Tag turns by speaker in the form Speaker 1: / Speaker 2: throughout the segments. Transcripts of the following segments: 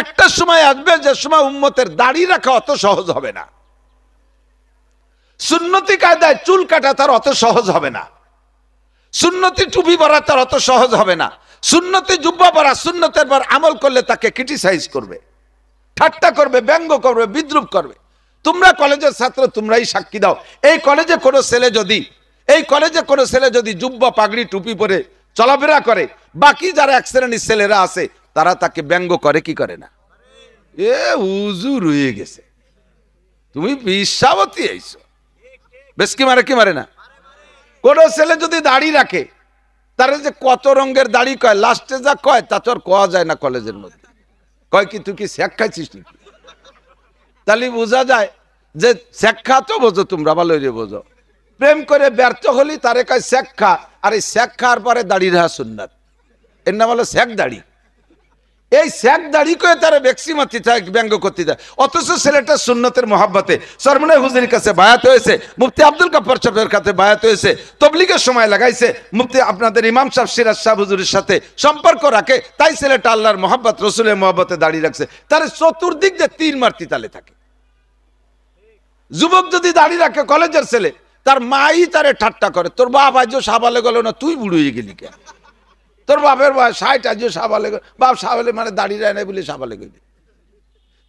Speaker 1: একটা সময় আসবে যে সময় উম্মতের দাড়ি রাখা অত সহজ হবে না, সুন্নতি কায়দায় চুল কাটা তার অত সহজ হবে না, সুন্নতি টুপি পরা তার অত সহজ হবে না, সুন্নতি জুব্বা পরা সুন্নতের পর আমল করলে তাকে ক্রিটিসাইজ করবে, ঠাট্টা করবে, ব্যঙ্গ করবে, বিদ্রুপ করবে। তোমরা কলেজের ছাত্র, তোমরাই সাক্ষী দাও। এই কলেজে কোনো ছেলে যদি জুব্বা পাগড়ি টুপি পরে চলাফেরা করে, বাকি যারা এক শ্রেণীর ছেলেরা আছে তারা তাকে ব্যঙ্গ করে কি করে না? এ হুজুর হয়ে গেছে, তুমি বিশ্বাবতী আইছো, বেশ কি মারে না? কোন ছেলে যদি দাড়ি রাখে, তার যে কত রঙের দাড়ি কয়, লাস্টে যা কয় তা তো আর কোয়া যায় না কলেজের মধ্যে। কয় কি তুই কি শেখ খাইছিস নাকি? তাহলে বোঝা যায় যে শেখ খা তো বোঝো, তোমরা ভালো বোঝো। প্রেম করে ব্যর্থ হলি তারে কয় শেখ খা, আর এই শেখ খাওয়ার পরে দাড়ি রাখা সুন্নাত, এর নাম হলো শেখ দাড়ি। এই শেখ দাড়ি করে তারা ব্যক্সিমাতি ব্যঙ্গ করতে দেয়, অথচ ছেলেটা সুন্নতের মহাব্বতে সরমনে হুজুরের কাছে বায়াত হয়েছে, মুফতি আব্দুল গফফার সাহেবের কাছে বায়াত হয়েছে, তবলিগের সময় লাগাইছে, মুফতি আপনাদের ইমাম সাহেব সিরাজ সাহেব হুজুরের সাথে সম্পর্ক রাখে, তাই ছেলেটা আল্লাহর মহাব্বত রসুলের মহাব্বতে দাঁড়িয়ে রাখছে। তার চতুর্দিক যে তীর মারতি তালে থাকে। যুবক যদি দাঁড়িয়ে রাখে, কলেজের ছেলে, তার মাই তারে ঠাট্টা করে, তোর বাপ আজ সাবালে গেল না, তুই বুড়ো হয়ে গেলি কেন? তোর বাপের বয়স 60, আজ সাবালে, বাপ সাবালে মানে দাঁড়িয়ে রায় নাই বলে সাবালে গেলি।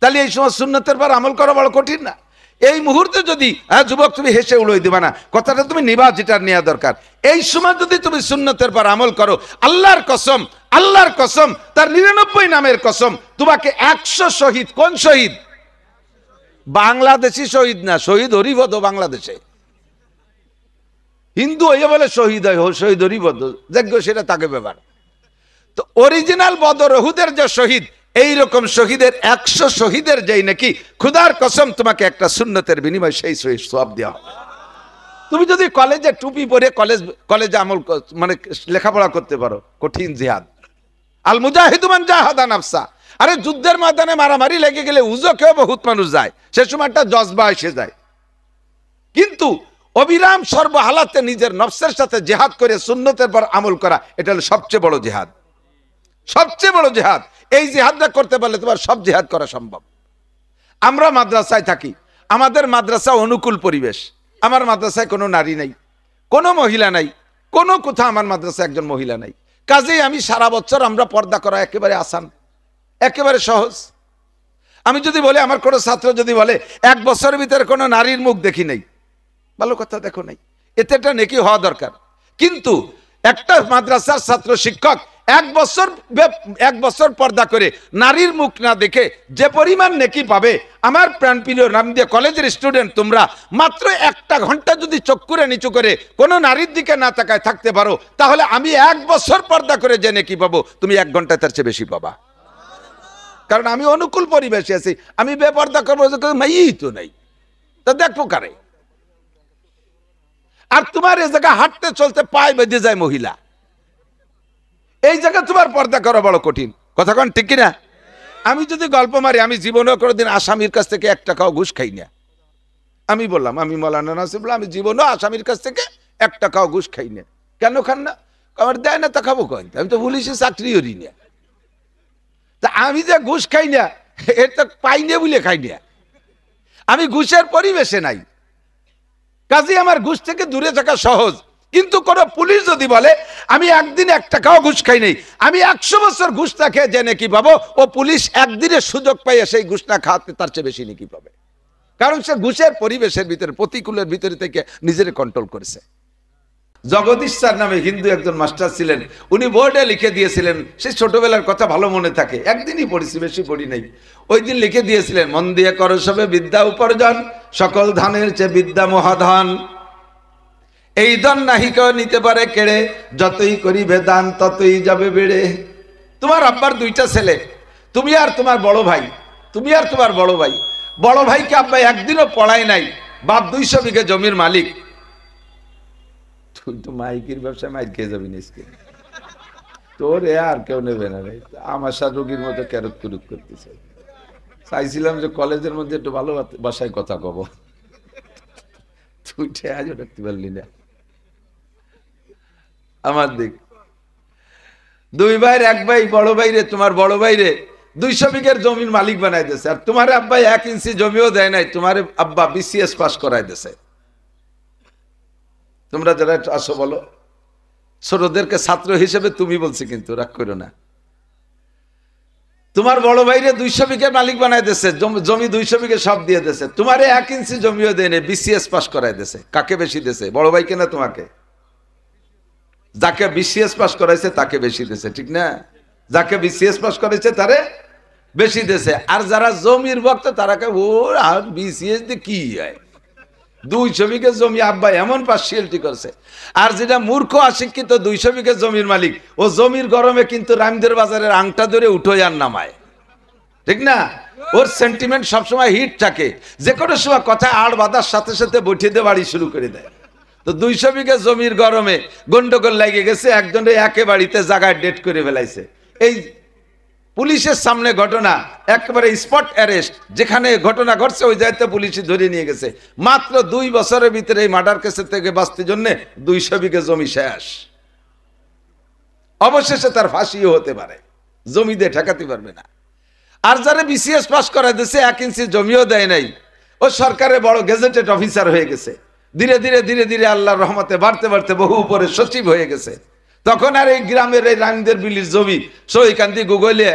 Speaker 1: তাহলে এই সময় সুন্নতের পর আমল করা বড় কঠিন না? এই মুহূর্তে যদি যুবক তুমি হেসে উড়িয়ে দিবা না, কথাটা তুমি নিবা, যেটা নেওয়া দরকার। এই সময় যদি তুমি সুন্নতের পর আমল করো, আল্লাহর কসম, তার 99 নামের কসম, তোমাকে 100 শহীদ, কোন শহীদ? বাংলাদেশি শহীদ না, শহীদ হরিভদ বাংলাদেশে। হিন্দু হয়ে বলে শহীদ হয়, শহীদ হরিভদ যোগ্য, সেটা তাকে ব্যাপার। তো অরিজিনাল বদর উহুদের যে শহীদ, এইরকম শহীদের 100 শহীদের যেই নাকি খুদার কসম তোমাকে একটা সুন্নতের বিনিময় সেই শহীদ সওয়াব দেওয়া হবে। তুমি যদি কলেজে টুপি পরে কলেজে আমল মানে লেখাপড়া করতে পারো, কঠিন জিহাদ। আল মুজাহিদু মান জাহাদা নাফসা। আরে যুদ্ধের ময়দানে মারামারি লেগে গেলে উজকেও বহুত মানুষ যায়, সে সময় একটা জজবা এসে যায়। কিন্তু অবিরাম সর্বহালাতে নিজের নফসের সাথে জিহাদ করে সুন্নতের পর আমল করা, এটা হলো সবচেয়ে বড় জিহাদ, সবচেয়ে বড় জিহাদ। এই জিহাদটা করতে পারলে তোমার সব জিহাদ করা সম্ভব। আমরা মাদ্রাসায় থাকি, আমাদের মাদ্রাসা অনুকূল পরিবেশ, আমার মাদ্রাসায় কোনো নারী নাই, কোনো মহিলা নাই, কোনো কোথাও আমার মাদ্রাসায় একজন মহিলা নাই। কাজেই আমি সারা বছর আমরা পর্দা করা একেবারে আসান, একেবারে সহজ। আমি যদি বলি, আমার কোনো ছাত্র যদি বলে 1 বছরের ভিতরে কোনো নারীর মুখ দেখি নাই, ভালো কথা, দেখো নাই, এতে একটা নেকি হওয়া দরকার। কিন্তু একটা মাদ্রাসার ছাত্র শিক্ষক 1 বছর পর্দা করে নারীর মুখ না দেখে যে পরিমাণ নেকি পাবে, আমার প্রাণপ্রিয় নাম দিয়ে কলেজের স্টুডেন্ট, তোমরা মাত্র 1 ঘন্টা যদি চোখ করে নিচু করে কোনো নারীর দিকে না তাকায় থাকতে পারো, তাহলে আমি 1 বছর পর্দা করে যে নেকি পাবো, তুমি 1 ঘন্টায় তার চেয়ে বেশি পাবা। কারণ আমি অনুকূল পরিবেশে আছি। আমি বেপর্দা করবো, মাইই তো নাই, তা দেখবো কারে? আর তোমার এই জায়গা হাঁটতে চলতে পায়ে বেঁধে যায় মহিলা, এই জায়গা তোমার পর্দা করা বড় কঠিন। কথা কোন ঠিক কিনা? আমি যদি গল্প মারি, আমি জীবনেও কোনোদিন আসামির কাছ থেকে 1 টাকাও ঘুষ খাই না। আমি বললাম, আমি মৌলানা নাসির বললাম, আমি জীবনেও আসামির কাছ থেকে 1 টাকাও ঘুষ খাই না। কেন খান না? আমার দেয় না, তা খাবো কই? আমি তো পুলিশে চাকরি করি না। তা আমি যে ঘুষ খাই না, এর তো পাই না বলে খাই না, আমি ঘুষের পরিবেশে নাই। কাজে আমার ঘুষ থেকে দূরে থাকা সহজ। কিন্তু কোন পুলিশ যদি বলে আমি একদিন 1 টাকাও ঘুষ খাই নাই, আমি 100 বছর ঘুষ না খেয়ে জেনে কি পাবো, ও পুলিশ একদিনের সুযোগ পাইয়ে সেই ঘুষ না খাওয়াতে তার চেয়ে বেশি নাকি পাবে। কারণ সে ঘুষের পরিবেশের ভিতরে, প্রতিকূলের ভিতরে থেকে নিজের কন্ট্রোল করেছে। জগদীশ স্যার নামে হিন্দু একজন মাস্টার ছিলেন, উনি বোর্ডে লিখে দিয়েছিলেন, সেই ছোটবেলার কথা ভালো মনে থাকে, একদিনই পড়েছি, বেশি পড়ি নাই। ওই দিন লিখে দিয়েছিলেন, মন দিয়ে করো সবে বিদ্যা উপার্জন, সকল ধানের চেয়ে বিদ্যা মহাধন, এই ধন নাহি কেউ নিতে পারে কেড়ে, যতই করিবে দান ততই যাবে বেড়ে। তোমার আব্বার 2টা ছেলে, তুমি আর তোমার বড় ভাই, তুমি আর তোমার বড় ভাই। বড় ভাইকে আব্বা একদিনও পড়ায় নাই, বাপ 200 বিঘে জমির মালিক। তুই তো মাইকির ব্যবসায় মাইক খেয়ে যাবি নিশ্চয়, তোর আর কেউ নেবে না রে। আমার সাথে রোগীর মতো ক্যারত কুরুত করতেছে। চাইছিলাম যে কলেজের মধ্যে একটু ভালো ভাষায় কথা কব, তুই আজও রাখতে পারলি না। আমার দিক 2 ভাইয়ের 1 ভাই, বড় ভাই রে, তোমার বড় ভাই রে 200 বিঘের জমির মালিক বানাই দিয়েছে, আর তোমার আব্বা 1 ইঞ্চি জমিও দেয় নাই, তোমার আব্বা বিসিএস পাস করাই দিয়েছে। তোমরা যারা আসো বলো, ছোটদেরকে ছাত্র হিসেবে তুমি বলছি, কিন্তু রাগ করো না। তোমার বড় ভাইরে 200 বিঘে মালিক বানাই দিয়েছে, জমি 200 বিঘে সব দিয়ে দিয়েছে, তোমারে 1 ইঞ্চি জমিও দেয় নাই, বিসিএস পাস করাই দিয়েছে। কাকে বেশি দিয়েছে, বড় ভাইকে না তোমাকে? যাকে বিসিএস পাস করাইছে তাকে বেশি দিয়েছে, ঠিক না? যাকে বিসিএস পাস করাইছে তারে বেশি দিয়েছে। আর যারা জমির ভক্ত তারাকে ওর আর বিসিএস দিয়ে কি হয়, 200 বিঘে জমি আব্বা এমন পার্সিয়ালিটি করছে। আর যেটা মূর্খ অশিক্ষিত 200 বিঘে জমির মালিক, ও জমির গরমে কিন্তু রামদের বাজারের আংটা ধরে উঠোয় আর নামায়, ঠিক না? ওর সেন্টিমেন্ট সবসময় হিট থাকে, যে কোনো সময় কথা আড় বাঁধার সাথে সাথে বঠিয়ে দিয়ে বাড়ি শুরু করে দেয়। তো 200 বিঘে জমির গরমে গন্ডগোল লাগিয়ে গেছে, একজনে একে বাড়িতে জায়গায় ডেট করে ফেলাইছে। এই পুলিশের সামনে ঘটনা, একেবারে স্পট অ্যারেস্ট, যেখানে ঘটনা ঘটছে ওই জায়গাতে পুলিশই ধরে নিয়ে গেছে। মাত্র 2 বছরের ভিতরে এই মার্ডার কেসের থেকে বাঁচতে জন্য 200 বিঘে জমি শেষ। অবশেষে তার ফাঁসিও হতে পারে, জমি দিয়ে ঠেকাতে পারবে না। আর যারা বিসিএস পাস করা দিয়েছে 1 ইঞ্চি জমিও দেয় নাই, ও সরকারের বড় গেজেটেড অফিসার হয়ে গেছে। ধীরে ধীরে ধীরে ধীরে আল্লাহর রহমতে বাড়তে বাড়তে বহু উপরে সচিব হয়ে গেছে। তখন আর এই গ্রামের এই রামদের বিলির জমি সইকান্দি গুগলে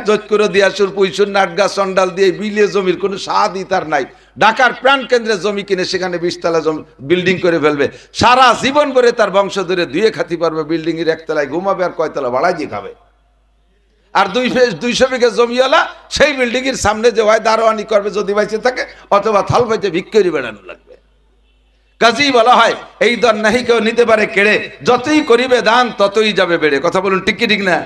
Speaker 1: যোধ করে দিয়া সুর পুইসুর নাটগা চন্ডাল দিয়ে বিলিয়ে জমির কোনো স্বাদই তার নাই। ঢাকার প্রাণ কেন্দ্রে জমি কিনে সেখানে 20 তলা বিল্ডিং করে ফেলবে, সারা জীবন করে তার বংশ ধরে ধুয়ে খাতি পারবে, বিল্ডিং এর 1 তলায় ঘুমাবে আর কয়তলা ভাড়াই দিয়ে খাবে। আর 200 বিঘে জমিওয়ালা সেই বিল্ডিং এর সামনে যে হয় দারোয়ানি করবে যদি বাইচে থাকে, অথবা থাল পাইতে ভিক্ষরি বেড়ানো লাগবে। কাজেই বলা হয় এই দর নাহি কেউ নিতে পারে কেড়ে, যতই করিবে দান ততই যাবে বেড়ে। কথা বলুন ঠিক কি ঠিক না?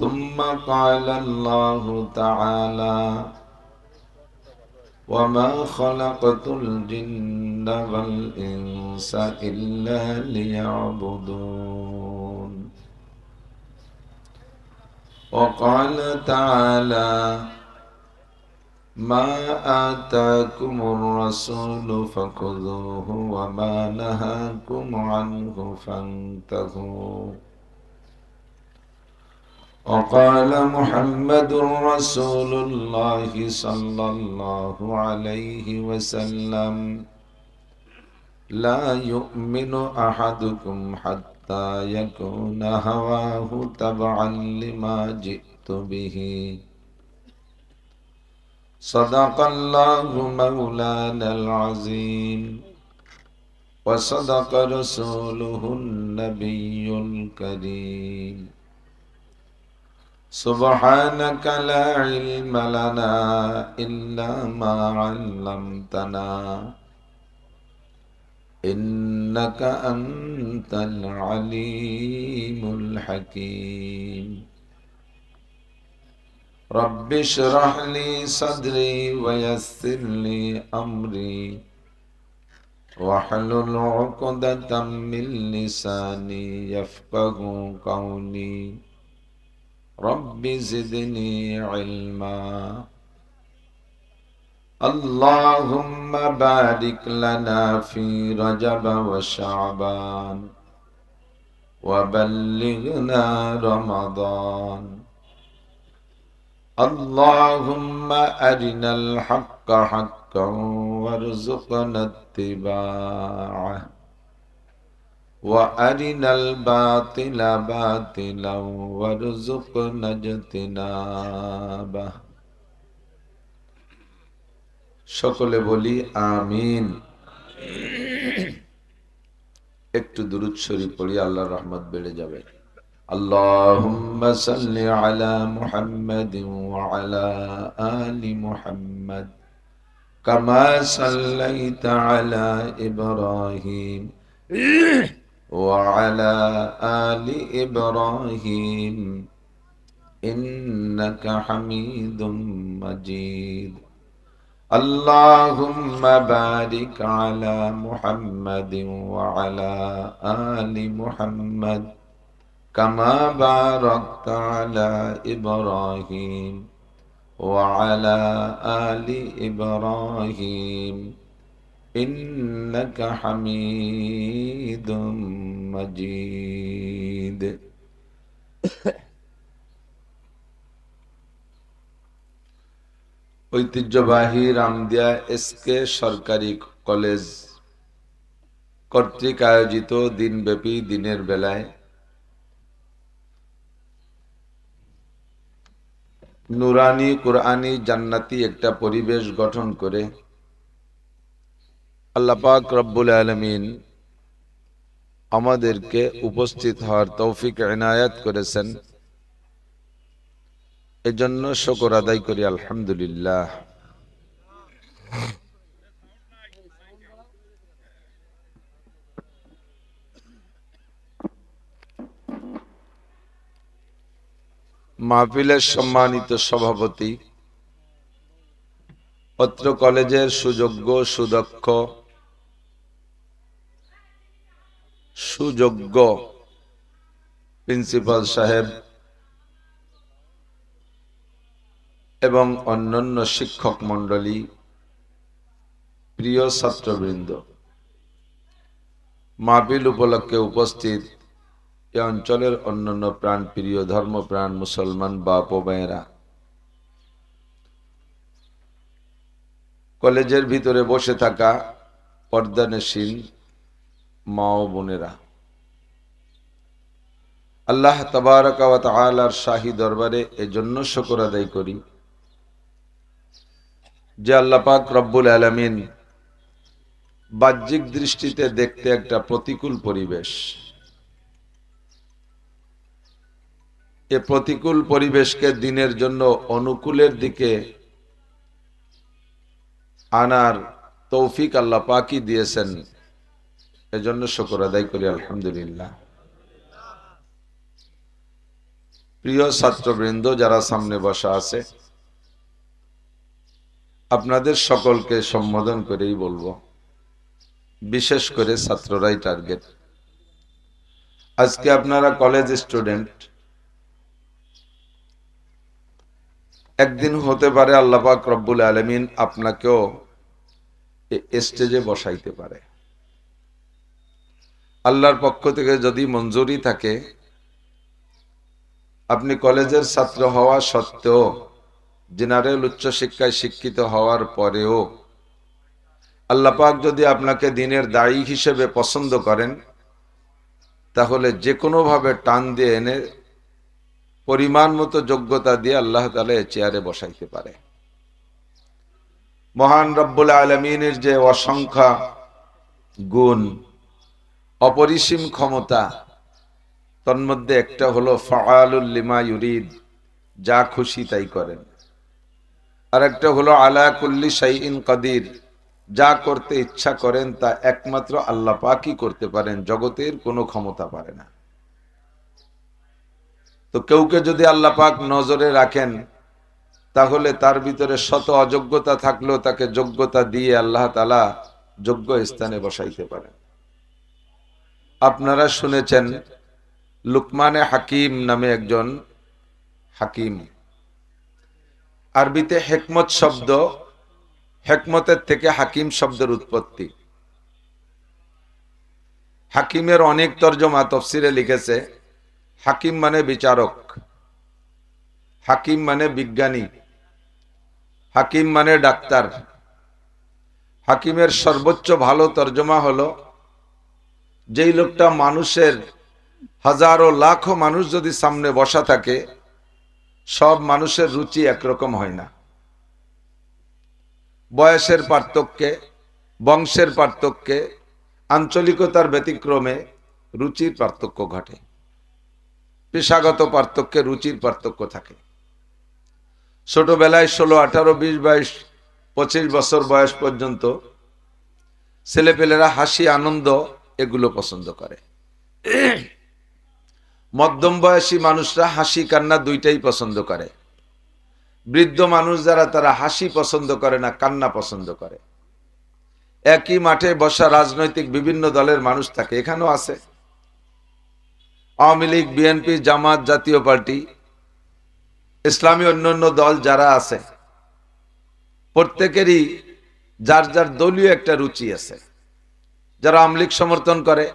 Speaker 2: ثم قال الله تعالى وما خلقت الجن والإنس إلا ليعبدون وقال تعالى ما آتاكم الرسول فخذوه وما نهاكم عنه فانتهوا وقال محمد رسول الله صلى الله عليه وسلم لا يؤمن أحدكم حتى يكون هواه تبعا لما جئت به صدق الله مولانا العظيم وصدق رسوله النبي الكريم سبحانك لا علم لنا إلا ما علمتنا إنك أنت العليم الحكيم رب اشرح لي صدري ويسر لي أمري واحلل عقدة من لساني يفقه قولي رب زدني علما اللهم بارك لنا في رجب وشعبان وبلغنا رمضان اللهم أرنا الحق حقا وارزقنا اتباعه وأرنا الباطل باطلا وارزقنا اجتنابه সকলে বলি আমিন। একটু দুরূদ শরীফ পড়ি, আল্লাহর রহমত বেড়ে যাবে। আল্লাহুম্মা সাল্লি আলা মুহাম্মাদিন ওয়া আলা আলি মুহাম্মাদ কামা সাল্লাইতা আলা ইব্রাহিম وعلى آل إبراهيم إنك حميد مجيد اللهم بارك على محمد وعلى آل محمد كما باركت على إبراهيم وعلى آل إبراهيم إنك حميد مجيد ঐতিহ্যবাহী রামদিয়া এসকে সরকারি কলেজ কর্তৃক আয়োজিত দিনব্যাপী দিনের বেলায় নুরানি কুরআনি জান্নাতি একটা পরিবেশ গঠন করে আল্লাহ পাক রব্বুল আলামিন আমাদেরকে উপস্থিত হওয়ার তৌফিক ইনায়াত করেছেন, এজন্য শুকর আদায় করি আলহামদুলিল্লাহ। মাহফিলের সম্মানিত সভাপতি, অত্র কলেজের সুযোগ্য সুদক্ষ সুযোগ্য প্রিন্সিপাল সাহেব এবং অন্যান্য শিক্ষক মণ্ডলী, প্রিয় ছাত্রবৃন্দ, মাহফিল উপলক্ষে উপস্থিত এ অঞ্চলের অন্যান্য প্রাণ প্রিয় ধর্মপ্রাণ মুসলমান বাপ ও ভাইয়েরা, কলেজের ভিতরে বসে থাকা পর্দানশীল মা ও বোনেরা, আল্লাহ তাবারাকা ওয়া তাআলার শাহী দরবারে এজন্য শুকর আদায় করি যে আল্লাহ পাক রব্বুল আলামিন বাহ্যিক দৃষ্টিতে দেখতে একটা প্রতিকূল পরিবেশ, এ প্রতিকূল পরিবেশকে দিনের জন্য অনুকূলের দিকে আনার তৌফিক আল্লাহ পাকই দিয়েছেন, এজন্য শুকর আদায় করি আলহামদুলিল্লাহ। প্রিয় ছাত্রবৃন্দ যারা সামনে বসা আছে, আপনাদের সকলকে সম্বোধন করেই বলবো, বিশেষ করে ছাত্ররাই টার্গেট। আজকে আপনারা কলেজ স্টুডেন্ট, একদিন হতে পারে আল্লাহ পাক রব্বুল আলামিন আপনাকেও স্টেজে বসাইতে পারে। আল্লাহর পক্ষ থেকে যদি মঞ্জুরি থাকে, আপনি কলেজের ছাত্র হওয়া সত্ত্বেও, জেনারেল উচ্চশিক্ষায় শিক্ষিত হওয়ার পরেও আল্লাহ পাক যদি আপনাকে দ্বীনের দায়ী হিসেবে পছন্দ করেন, তাহলে যে কোনোভাবে টান দিয়ে এনে পরিমাণ মতো যোগ্যতা দিয়ে আল্লাহ তাআলা চেয়ারে বসাইতে পারে। মহান রব্বুল আলামিনের যে অসংখ্য গুণ, অপরিসীম ক্ষমতা, তন্মধ্যে একটা হলো ফাআলুল লিমা ইউরিদ, যা খুশি তাই করেন। আর একটা হলো আলা কুল্লি শাইইন কাদির, যা করতে ইচ্ছা করেন তা একমাত্র আল্লাহ পাকই করতে পারেন, জগতের কোনো ক্ষমতা পারে না। তো কেউকে যদি আল্লাহ পাক নজরে রাখেন, তাহলে তার ভিতরে শত অযোগ্যতা থাকলেও তাকে যোগ্যতা দিয়ে আল্লাহ তাআলা যোগ্য স্থানে বসাইতে পারেন। আপনারা শুনেছেন লুকমানে হাকিম নামে একজন হাকিম, আরবিতে হিকমত শব্দ, হিকমতের থেকে হাকিম শব্দের উৎপত্তি। হাকিমের অনেক তরজমা তাফসীরে লিখেছে, হাকিম মানে বিচারক, হাকিম মানে বিজ্ঞানী, হাকিম মানে ডাক্তার। হাকিমের সর্বোচ্চ ভালো তরজমা হলো, যেই লোকটা মানুষের হাজারো লাখো মানুষ যদি সামনে বসা থাকে, সব মানুষের রুচি একরকম হয় না। বয়সের পার্থক্যে, বংশের পার্থক্যে, আঞ্চলিকতার ব্যতিক্রমে রুচির পার্থক্য ঘটে, পেশাগত পার্থক্যে রুচির পার্থক্য থাকে। ছোটবেলায় 16, 18, 20, 22, 25 বছর বয়স পর্যন্ত ছেলেপেলেরা হাসি আনন্দ এগুলো পছন্দ করে। মধ্যম বয়সী মানুষরা হাসি কান্না দুইটাই পছন্দ করে। বৃদ্ধ মানুষ যারা, তারা হাসি পছন্দ করে না, কান্না পছন্দ করে। একই মাঠে বসা রাজনৈতিক বিভিন্ন দলের মানুষ থাকে, এখানেও আছে। আওয়ামী লীগ, বিএনপি, জামাত, জাতীয় পার্টি, ইসলামী অন্যান্য দল যারা আছে, প্রত্যেকেরই যার যার দলীয় একটা রুচি আছে। যারা আওয়ামী লীগ সমর্থন করে,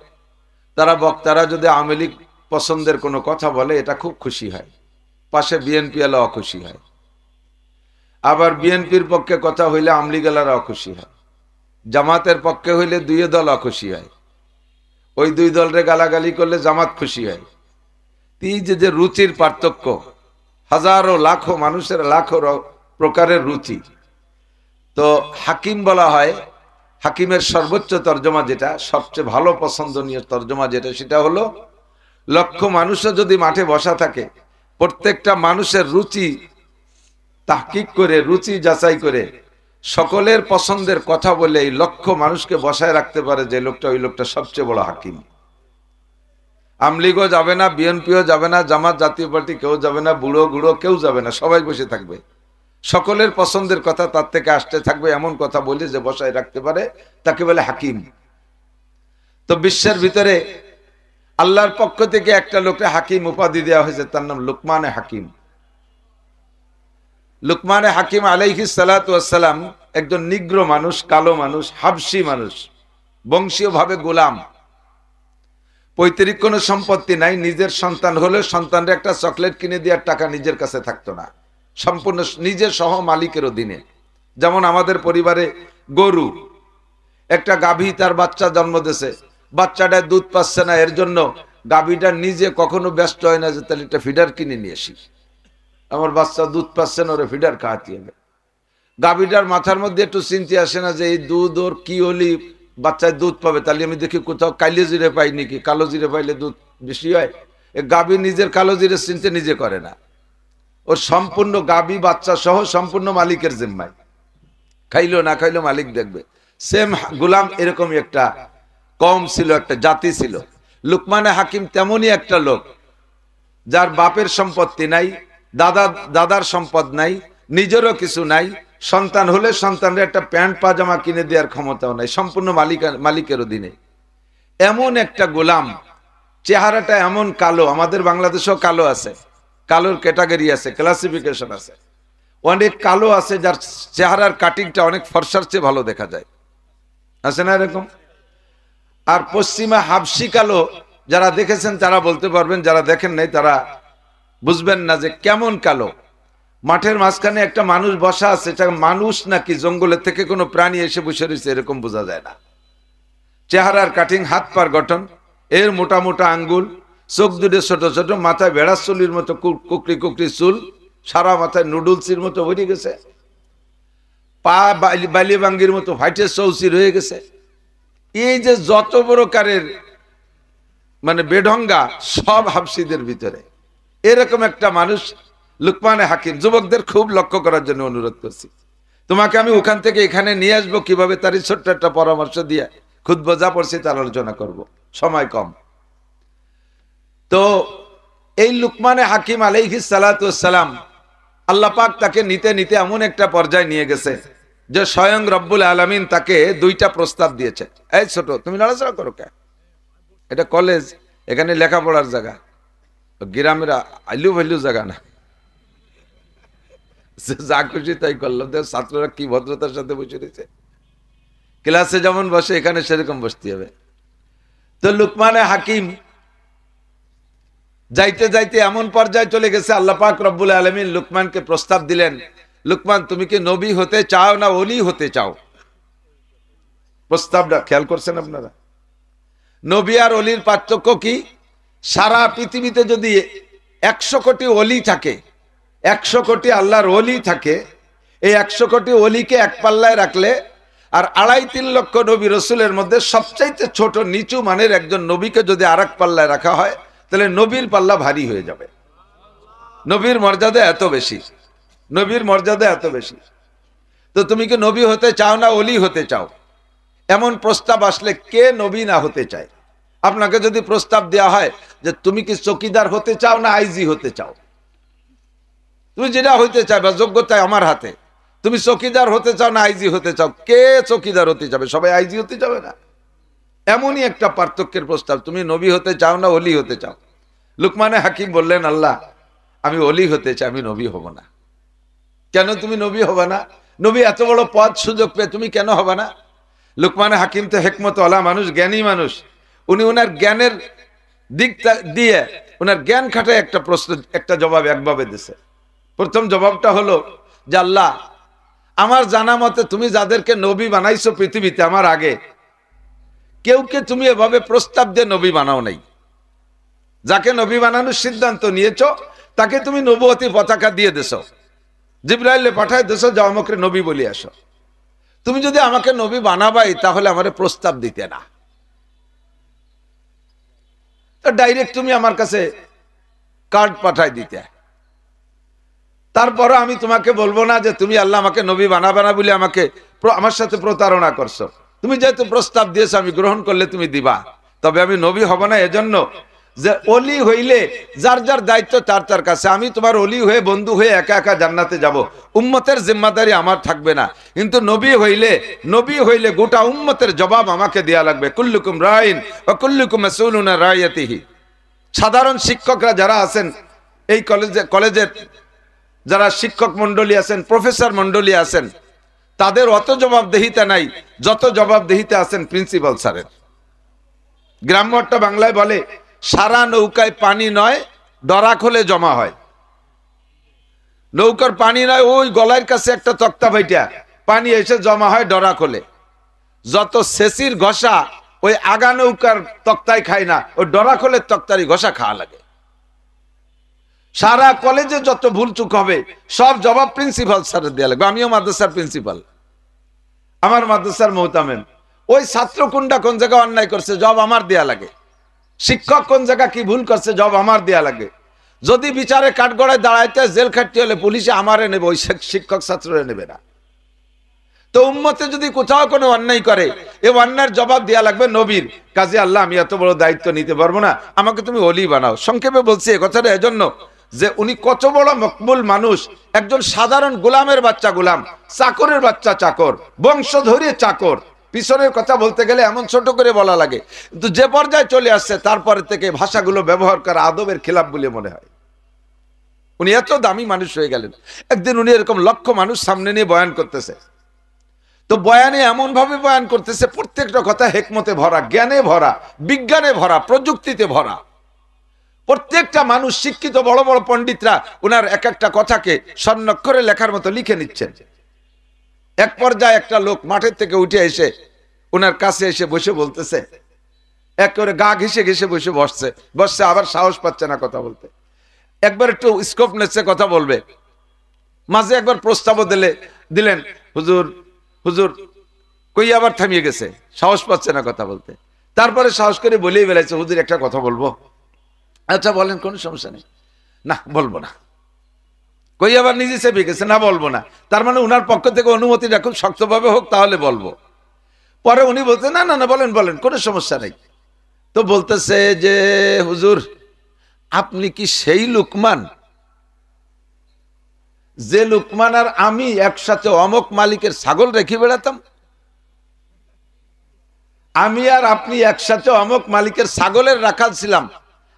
Speaker 2: তারা বক্তারা যদি আওয়ামী লীগ পছন্দের কোনো কথা বলে এটা খুব খুশি হয়, পাশে বিএনপি এলা অখুশি হয়। আবার বিএনপির পক্ষে কথা হইলে আমলি গেলারা অখুশি হয়, জামাতের পক্ষে হইলে দুই দল অখুশি হয়, ওই দুই দলরে গালাগালি করলে জামাত খুশি হয়। এই যে রুচির পার্থক্য, হাজারো লাখো মানুষের লাখো প্রকারের রুচি। তো হাকিম বলা হয়, হাকিমের সর্বোচ্চ তর্জমা যেটা, সবচেয়ে ভালো পছন্দনীয় তর্জমা যেটা, সেটা হলো লক্ষ মানুষও যদি মাঠে বসা থাকে, প্রত্যেকটা মানুষের রুচি তাহকিক করে, রুচি যাচাই করে, সকলের পছন্দের কথা বলে এই লক্ষ মানুষকে বসায় রাখতে পারে যে লোকটা, ওই লোকটা সবচেয়ে বড় হাকিম। আমলিগও যাবে না, বিএনপিও যাবে না, জামাত জাতীয় পার্টি কেউ যাবে না, বুড়ো গুড়ো কেউ যাবে না, সবাই বসে থাকবে। সকলের পছন্দের কথা তার থেকে আসতে থাকবে, এমন কথা বলে যে বসায় রাখতে পারে, তাকে বলে হাকিম। তো বিশ্বের ভিতরে আল্লাহর পক্ষ থেকে একটা লোককে হাকিম উপাধি দেওয়া হয়েছে, তার নাম লুকমানে হাকিম। লুকমানে হাকিম আলাইহিস সালাতু ওয়াস সালাম একজন নিগ্র মানুষ, কালো মানুষ, হাবশি মানুষ, বংশীয়ভাবে গোলাম, পৈতৃক কোনো সম্পত্তি নাই। নিজের সন্তান হলে সন্তানরা একটা চকলেট কিনে দেওয়ার টাকা নিজের কাছে থাকতো না, সম্পূর্ণ নিজের সহ মালিকের অধীনে। যেমন আমাদের পরিবারে গরু, একটা গাভী তার বাচ্চা জন্ম দিয়েছে, বাচ্চাটা দুধ পাচ্ছে না, এর জন্য গাভীটা নিজে কখনো ব্যস্ত হয় না যে তাহলে একটা ফিডার কিনে নিয়ে আসি, আমার বাচ্চা দুধ পাচ্ছে না, ওরে ফিডার খাওয়াতে হবে। গাভীটার মাথার মধ্যে একটু চিন্তা আসে না যে এই দুধ ওর কি হলি বাচ্চায় দুধ পাবে, তাহলে আমি দেখি কোথাও কালো জিরে পাই নাকি, কালো জিরে পাইলে দুধ বেশি হয়। এই গাভী নিজের কালো জিরে চিনতে নিজে করে না, ওর সম্পূর্ণ গাভী বাচ্চা সহ সম্পূর্ণ মালিকের জিম্মায়, খাইলো না খাইলো মালিক দেখবে। সেম গোলাম এরকমই একটা কম ছিল, একটা জাতি ছিল। লুকমানে হাকিম তেমনই একটা লোক, যার বাপের সম্পত্তি নাই, দাদার সম্পদ নাই, নিজেরও কিছু নাই, সন্তান হলে সন্তানের একটা প্যান্ট পাজামা কিনে দেওয়ার ক্ষমতাও নাই, সম্পূর্ণ মালিকের অধীনে। এমন একটা গোলাম, চেহারাটা এমন কালো, আমাদের বাংলাদেশেও কালো আছে, কালোর ক্যাটাগরি আছে, ক্লাসিফিকেশন আছে। অনেক কালো আছে যার চেহারার কাটিংটা অনেক ফর্সার চেয়ে ভালো দেখা যায়, আছে না এরকম? আর পশ্চিমা হাবশি কালো যারা দেখেছেন তারা বলতে পারবেন, যারা দেখেন নাই তারা বুঝবেন না যে কেমন কালো। মাঠের মাঝখানে একটা মানুষ বসা আছে, এটা মানুষ নাকি জঙ্গলের থেকে কোনো প্রাণী এসে বসে রয়েছে এরকম বোঝা যায় না। চেহারার কাটিং, হাত পার গঠন, এর মোটা মোটা আঙ্গুল, চোখ দুটো ছোট ছোট, মাথায় বেড়ার চুলির মতো কুকরি কুকরি চুল, সারা মাথায় নুডলসির মতো ভরে গেছে, পা বালিবাঙ্গির মতো ফাইটে চৌচির হয়ে গেছে। এই যে যত প্রকারের মানে বেঢঙ্গা সব হাবশিদের ভিতরে, এরকম একটা মানুষ লুকমানে হাকিম। যুবকদের খুব লক্ষ্য করার জন্য অনুরোধ করছি, তোমাকে আমি ওখান থেকে এখানে নিয়ে আসবো কিভাবে, তারই ছোট্ট একটা পরামর্শ দিয়ে খুতবা যা পড়ছি তার আলোচনা করব, সময় কম। তো এই লুকমানে হাকিম আলাইহিস সালাতু ওয়াস সালাম, আল্লাহ পাক তাকে নিতে নিতে এমন একটা পর্যায়ে নিয়ে গেছে যে স্বয়ং রব্বুল আলামিন তাকে দুইটা প্রস্তাব দিয়েছে। এই ছোট, তুমি নড়াচড়া করো কে? এটা কলেজ, এখানে লেখাপড়ার জায়গা, গ্রামের আইলু ভাইলু জায়গা না। যা খুশি তাই করলো, ছাত্ররা কি ভদ্রতার সাথে বসে রয়েছে, ক্লাসে যেমন বসে এখানে সেরকম বসতে হবে। তো লুকমানে হাকিম যাইতে যাইতে এমন পর্যায়ে চলে গেছে, আল্লাহ পাক রব্বুল আলামিন লুকমানকে প্রস্তাব দিলেন, লুকমান তুমি কি নবী হতে চাও না ওলি হতে চাও? প্রস্তাবটা খেয়াল করছেন আপনারা? নবী আর অলির পার্থক্য কি? সারা পৃথিবীতে যদি 100 কোটি অলি থাকে, 100 কোটি আল্লাহর অলি থাকে, এই 100 কোটি অলিকে এক পাল্লায় রাখলে আর 2.5-3 লক্ষ নবী রসুলের মধ্যে সবচাইতে ছোট নিচু মানের একজন নবীকে যদি আর এক পাল্লায় রাখা হয়, তাহলে নবীর পাল্লা ভারী হয়ে যাবে। নবীর মর্যাদা এত বেশি, নবীর মর্যাদা এত বেশি। তো তুমি কি নবী হতে চাও না অলি হতে চাও? এমন প্রস্তাব আসলে কে নবী না হতে চায়? আপনাকে যদি প্রস্তাব দেওয়া হয় যে তুমি কি চৌকিদার হতে চাও না আইজি হতে চাও, তুমি যেটা হইতে চাইবা যোগ্যতায় আমার হাতে, তুমি চৌকিদার হতে চাও না আইজি হতে চাও, কে চৌকিদার হতে যাবে? সবাই আইজি হতে যাবে না। এমনই একটা পার্থক্যের প্রস্তাব, তুমি নবী হতে চাও না অলি হতে চাও? লুকমানে হাকিম বললেন, আল্লাহ আমি অলি হতে চাই, আমি নবী হব না। কেন তুমি নবী হবে না? নবী এত বড় পদ সুযোগ পেয়ে তুমি কেন হবে না? লুকমানে হাকিম তো হেকমত ওয়ালা মানুষ, জ্ঞানী মানুষ, উনি ওনার জ্ঞানের
Speaker 1: দিকটা দিয়ে ওনার জ্ঞান খাটায় একটা প্রশ্ন, একটা জবাব একভাবে দিছে। প্রথম জবাবটা হলো যে আল্লাহ, আমার জানা মতে তুমি যাদেরকে নবী বানাইছো পৃথিবীতে আমার আগে, কেউকে তুমি এভাবে প্রস্তাব দিয়ে নবী বানাও নাই। যাকে নবী বানানোর সিদ্ধান্ত নিয়েছো তাকে তুমি নবুয়তি পতাকা দিয়ে দেছো, জিবরাইলে পাঠায় দেছো, যাও আমাকে নবী বলি আসো। তুমি যদি আমাকে নবী বানাবাই তাহলে আমারে প্রস্তাব দিতে না, ডাইরেক্ট তুমি আমার কাছে কার্ড পাঠাই দিতে। তারপরে আমি তোমাকে বলবো না যে তুমি আল্লাহ আমাকে নবী বানাবে না বলে আমাকে আমার সাথে প্রতারণা করছো। তুমি যেহেতু প্রস্তাব দিয়েছো আমি গ্রহণ করলে তুমি দিবা, তবে আমি নবী হব না। এজন্য যে অলি হইলে যার যার দায়িত্ব তার তার কাছে। আমি তোমার অলি হয়ে বন্ধু হয়ে একা একা জান্নাতে যাব, উম্মতের জিম্মাদারি আমার থাকবে না। কিন্তু নবী হইলে গোটা উম্মতের জবাব আমাকে দেয়া লাগবে। কুল্লুকুম রাইন ওয়া কুল্লুকুম মাসউলুন আন রাইয়াতিহি। সাধারণ শিক্ষকরা যারা আছেন এই কলেজের যারা শিক্ষক মন্ডলী আছেন, প্রফেসর মন্ডলী আছেন, তাদের অত জবাবদিহিতা নাই যত জবাবদিহিতা আছেন প্রিন্সিপাল স্যারের। গ্রাম্যটা বাংলায় বলে সারা নৌকায় পানি নয়, ডরা খোলে জমা হয়। নৌকার পানি নয়, ওই গলার কাছে একটা তক্তা ভাইটা পানি এসে জমা হয় ডরা খোলে। যত সেচির ঘষা ওই আগা নৌকার তক্তায় খায় না, ওই ডরা খোলের তক্তারই ঘষা খাওয়া লাগে। সারা কলেজে যত ভুল চুক হবে সব জবাব প্রিন্সিপাল স্যারের দেওয়া লাগবে। আমিও মাদ্রাসার প্রিন্সিপাল, আমার মাদ্রাসার মোহতামেম। ওই ছাত্র কোনটা কোন জায়গায় অন্যায় করছে জবাব আমার দেয়া লাগে, শিক্ষক কোন জায়গা কি ভুল করছে জবাব আমার দেয়া লাগে। যদি বিচারে কাঠগড়ায় দাঁড়াইতে জেল খাটতে হলে পুলিশে আমারে নেবে, ওই শিক্ষক ছাত্ররে নেবে না। তো উম্মতে যদি কোথাও কোনো অন্যায় করে এই অন্যায়ের জবাব দেয়া লাগবে নবীর কাজে। আল্লাহ আমি এত বড় দায়িত্ব নিতে পারবো না, আমাকে তুমি ওলি বানাও। সংক্ষেপে বলছি এই কথাটা এজন্য যে উনি কত বড় মকবুল মানুষ। একজন সাধারণ গোলামের বাচ্চা গোলাম, চাকরের বাচ্চা চাকর, বংশধরে চাকর। পিছনের কথা বলতে গেলে এমন ছোট করে বলা লাগে, কিন্তু যে পর্যায়ে চলে আসছে তারপরে থেকে ভাষাগুলো ব্যবহার করা আদবের খেলাফ বলে মনে হয়। উনি এত দামি মানুষ হয়ে গেলেন। একদিন উনি এরকম লক্ষ মানুষ সামনে নিয়ে বয়ান করতেছে, তো বয়ানে এমন ভাবে বয়ান করতেছে প্রত্যেকটা কথা হেকমতে ভরা, জ্ঞানে ভরা, বিজ্ঞানে ভরা, প্রযুক্তিতে ভরা। প্রত্যেকটা মানুষ শিক্ষিত বড় বড় পণ্ডিতরা উনার এক একটা কথাকে স্বর্ণাক্ষরে লেখার মতো লিখে নিচ্ছেন। এক পর্যায়ে একটা লোক মাঠের থেকে উঠে এসে উনার কাছে এসে বসে বলতেছে, এক করে গা ঘেসে ঘেসে বসছে, আবার সাহস পাচ্ছে না কথা বলতে। একবার একটু স্কোপ নেচ্ছে কথা বলবে, মাঝে একবার প্রস্তাবও দিলেন, হুজুর কই আবার থামিয়ে গেছে, সাহস পাচ্ছে না কথা বলতে। তারপরে সাহস করে বলেই বেড়াইছে, হুজুর একটা কথা বলবো। আচ্ছা বলেন, কোনো সমস্যা নেই। না বলবো না। কই আবার নিজে চেপে গেছে, না বলবো না। তার মানে উনার পক্ষ থেকে অনুমতিটা খুব শক্তভাবে হোক তাহলে বলবো। পরে উনি বলতে না না না বলেন বলেন, কোনো সমস্যা নেই। তো বলতেছে যে হুজুর আপনি কি সেই লুকমান যে লুকমান আর আমি একসাথে অমক মালিকের ছাগল রেখে বেড়াতাম? আমি আর আপনি একসাথে অমক মালিকের ছাগলের রাখাল ছিলাম।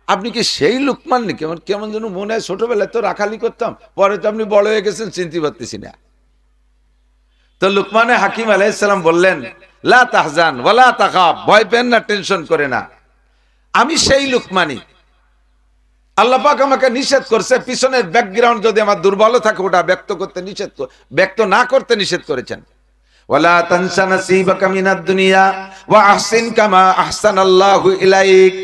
Speaker 1: আপনি কি সেই লুকমান নাকি? কেমন যেন মনে হয় ছোটবেলায় তো রাখালি করতাম, পরে তো আপনি বড় হয়ে গেছেন, চিনতে পারতেছি না। তো লুকমানে হাকিম আলাইহিস সালাম বললেন, লা তাহজান ওয়ালা তাখাফ, ভয় পেন না, টেনশন করে না, আমি সেই লুকমানি। আল্লাহ পাক আমাকে নিষেধ করছে, পিছনের ব্যাকগ্রাউন্ড যদি আমার দুর্বল থাকে ওটা ব্যক্ত না করতে নিষেধ করেছেন। ওয়ালা তানসা নাসিবাকা মিনাদ দুনিয়া ওয়া আহসিন কামা আহসানাল্লাহু ইলাইক।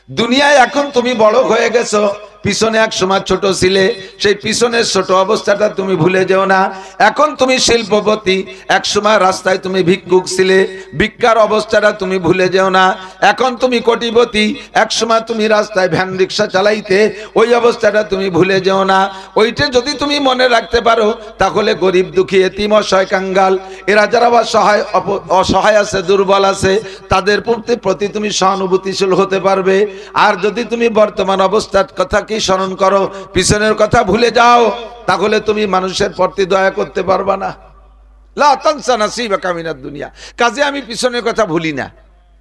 Speaker 1: দুনিয়ায় এখন তুমি বড় হয়ে গেছো, পিছনে এক সময় ছোট ছিলে, সেই পিছনের ছোট অবস্থাটা তুমি ভুলে যেও না। এখন তুমি শিল্পপতি, এক সময় রাস্তায় তুমি ভিক্ষুক ছিলে, ভিক্ষার অবস্থাটা তুমি ভুলে যেও না। এখন তুমি কোটিপতি, এক সময় তুমি রাস্তায় ভ্যান রিক্সা চালাইতে, ওই অবস্থাটা তুমি ভুলে যেও না। ওইটা যদি তুমি মনে রাখতে পারো তাহলে গরিব দুঃখী এতিম অসহায় কাঙ্গাল এরা যারা অসহায় আছে, দুর্বল আছে, তাদের প্রতি তুমি সহানুভূতিশীল হতে পারবে। আর যদি তুমি বর্তমান অবস্থার কথা কি স্মরণ করো, পিছনের কথা ভুলে যাও, তাহলে তুমি মানুষের প্রতি দয়া করতে পারবা না। লা তানসা নাসিবাকা মিনাদ দুনিয়া। কাজে আমি পিছনের কথা ভুলি না,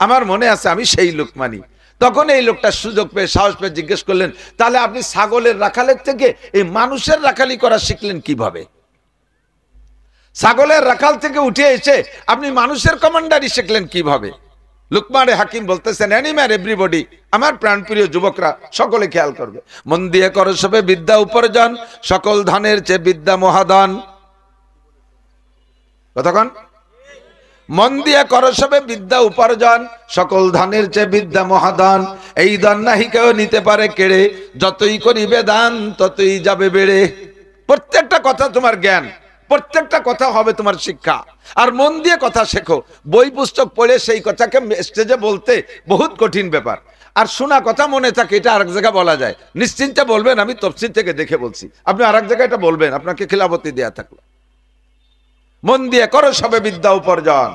Speaker 1: আমার মনে আছে আমি সেই লুকমানি। তখন এই লোকটা সুযোগ পেয়ে সাহস পেয়ে জিজ্ঞেস করলেন, তাহলে আপনি ছাগলের রাখালের থেকে এই মানুষের রাখালি করা শিখলেন কিভাবে? ছাগলের রাখাল থেকে উঠে এসে আপনি মানুষের কমান্ডারি শিখলেন কিভাবে? লুকমানে হাকিম বলতেছেন, এনিম্যান এভরিবডি, আমার প্রাণপ্রিয় যুবকরা সকলে খেয়াল করবে, মন দিয়ে করো সবে বিদ্যা উপার্জন, সকল ধনের চেয়ে বিদ্যা মহাদান। কতক্ষণ? মন দিয়ে করো সবে বিদ্যা উপার্জন, সকল ধনের চেয়ে বিদ্যা মহাদান। এই দান নাহি কেউ নিতে পারে কেড়ে, যতই করিবে দান ততই যাবে বেড়ে। প্রত্যেকটা কথা তোমার জ্ঞান, প্রত্যেকটা কথা হবে তোমার শিক্ষা। আর মন দিয়ে কথা শেখো। বই পুস্তক পড়ে সেই কথাকে স্টেজে বলতে বহুত কঠিন ব্যাপার। আর শোনা কথা মনে থাকে, এটা আরেক জায়গায় বলা যায়। নিশ্চিন্তে বলবেন, আমি তফসির থেকে দেখে বলছি। আপনি আরেক জায়গায় এটা বলবেন, আপনাকে খিলাফতি দেয়া থাকলো। মন দিয়ে করো সবে বিদ্যা উপার্জন,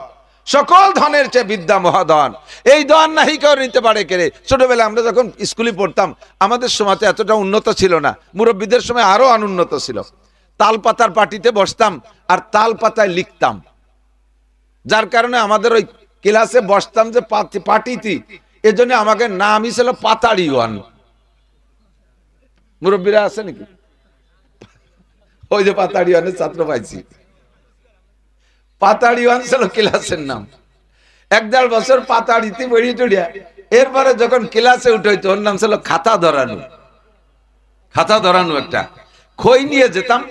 Speaker 1: সকল ধনের চেয়ে বিদ্যা মহাধন। এই ধন নাহি কেউ নিতে পারে কেড়ে। ছোটবেলায় আমরা যখন স্কুলে পড়তাম, আমাদের সময়তে এতটা উন্নত ছিল না, মুরব্বীদের সময় আরো অনুন্নত ছিল। তাল পাতার পাটিতে বসতাম আর তাল পাতায় লিখতাম, যার কারণে আমাদের ওই ক্লাসে বসতাম যে পাটিতে, এজন্য আমাকে নামই ছিল পাতাড়িওয়ান। মুরব্বীরা আছে নাকি? ওই যে পাতাড়িওয়ানের ছাত্র পাইছি, পাতাড়িওয়ান ছিল ক্লাসের নাম। 1-1.5 বছর পাতাড়িতে বেরিয়ে টড়িয়া, এরপরে যখন ক্লাসে উঠে ওর নাম ছিল খাতা ধরানো। খাতা ধরানো একটা খই নিয়ে যেতাম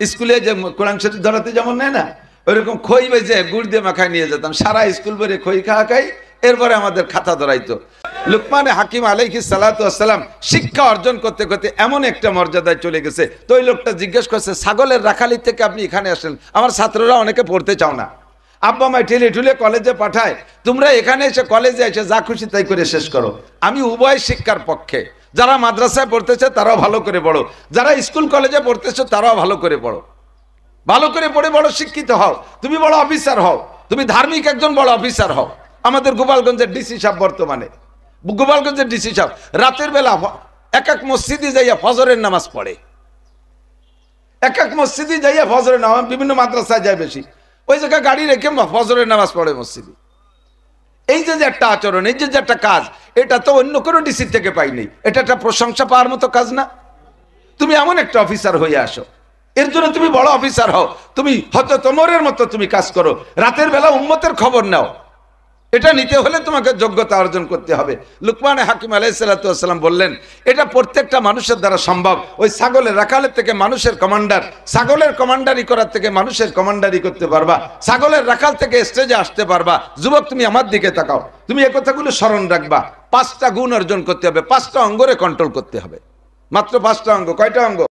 Speaker 1: স্কুলে, যে কোরআন শরীফ ধরাতে যেমন নেয় না, ওইরকম খই বেজে গুড় দিয়ে মাখায় নিয়ে যেতাম। সারা স্কুল ভরে খই খাই, এরপরে আমাদের খাতা ধরাইতো। লুকমানে হাকিম আলাইহিস সালাতু ওয়াস সালাম শিক্ষা অর্জন করতে করতে এমন একটা মর্যাদায় চলে গেছে। তো ওই লোকটা জিজ্ঞেস করছে, ছাগলের রাখালি থেকে আপনি এখানে আসেন, আমার ছাত্ররা অনেকে পড়তে চাও না, আব্বা মাই ঠেলে ঠুলে কলেজে পাঠায়, তোমরা এখানে এসে কলেজে এসে যা খুশি তাই করে শেষ করো। আমি উভয় শিক্ষার পক্ষে। যারা মাদ্রাসায় পড়তেছে তারাও ভালো করে পড়ো, যারা স্কুল কলেজে পড়তেছো তারাও ভালো করে পড়ো, ভালো করে পড়ে বড় শিক্ষিত হও, তুমি বড় অফিসার হও, তুমি ধার্মিক একজন বড় অফিসার হও। আমাদের গোপালগঞ্জের ডিসি সাহেব, বর্তমানে গোপালগঞ্জের ডিসি সাহেব রাতের বেলা এক মসজিদে যাইয়া ফজরের নামাজ পড়ে, এক মসজিদে যাইয়া ফজরের নামাজ, বিভিন্ন মাদ্রাসায় যায় বেশি, ওই জায়গায় গাড়ি রেখে ফজরের নামাজ পড়ে মসজিদে। এই যে একটা আচরণ, এই যে একটা কাজ, এটা তো অন্য কোনো ডিসি থেকে পাইনি। এটা একটা প্রশংসা পাওয়ার মতো কাজ না? তুমি এমন একটা অফিসার হয়ে আসো, এর জন্য তুমি বড় অফিসার হও, তুমি হয়তো তোমরের মতো তুমি কাজ করো, রাতের বেলা উম্মতের খবর নাও। এটা নিতে হলে তোমাকে যোগ্যতা অর্জন করতে হবে। লুকমানে হাকিম আলাইহিস সালাতু ওয়াস সালাম বললেন, এটা প্রত্যেকটা মানুষের দ্বারা সম্ভব। ওই ছাগলের রাখালের থেকে মানুষের কমান্ডার, ছাগলের কমান্ডারি করার থেকে মানুষের কমান্ডারি করতে পারবা, ছাগলের রাখাল থেকে স্টেজে আসতে পারবা। যুবক, তুমি আমার দিকে তাকাও, তুমি এই কথাগুলো স্মরণ রাখবা। 5টা গুণ অর্জন করতে হবে, 5টা অঙ্গরে কন্ট্রোল করতে হবে। মাত্র 5টা অঙ্গ। কয়টা অঙ্গ?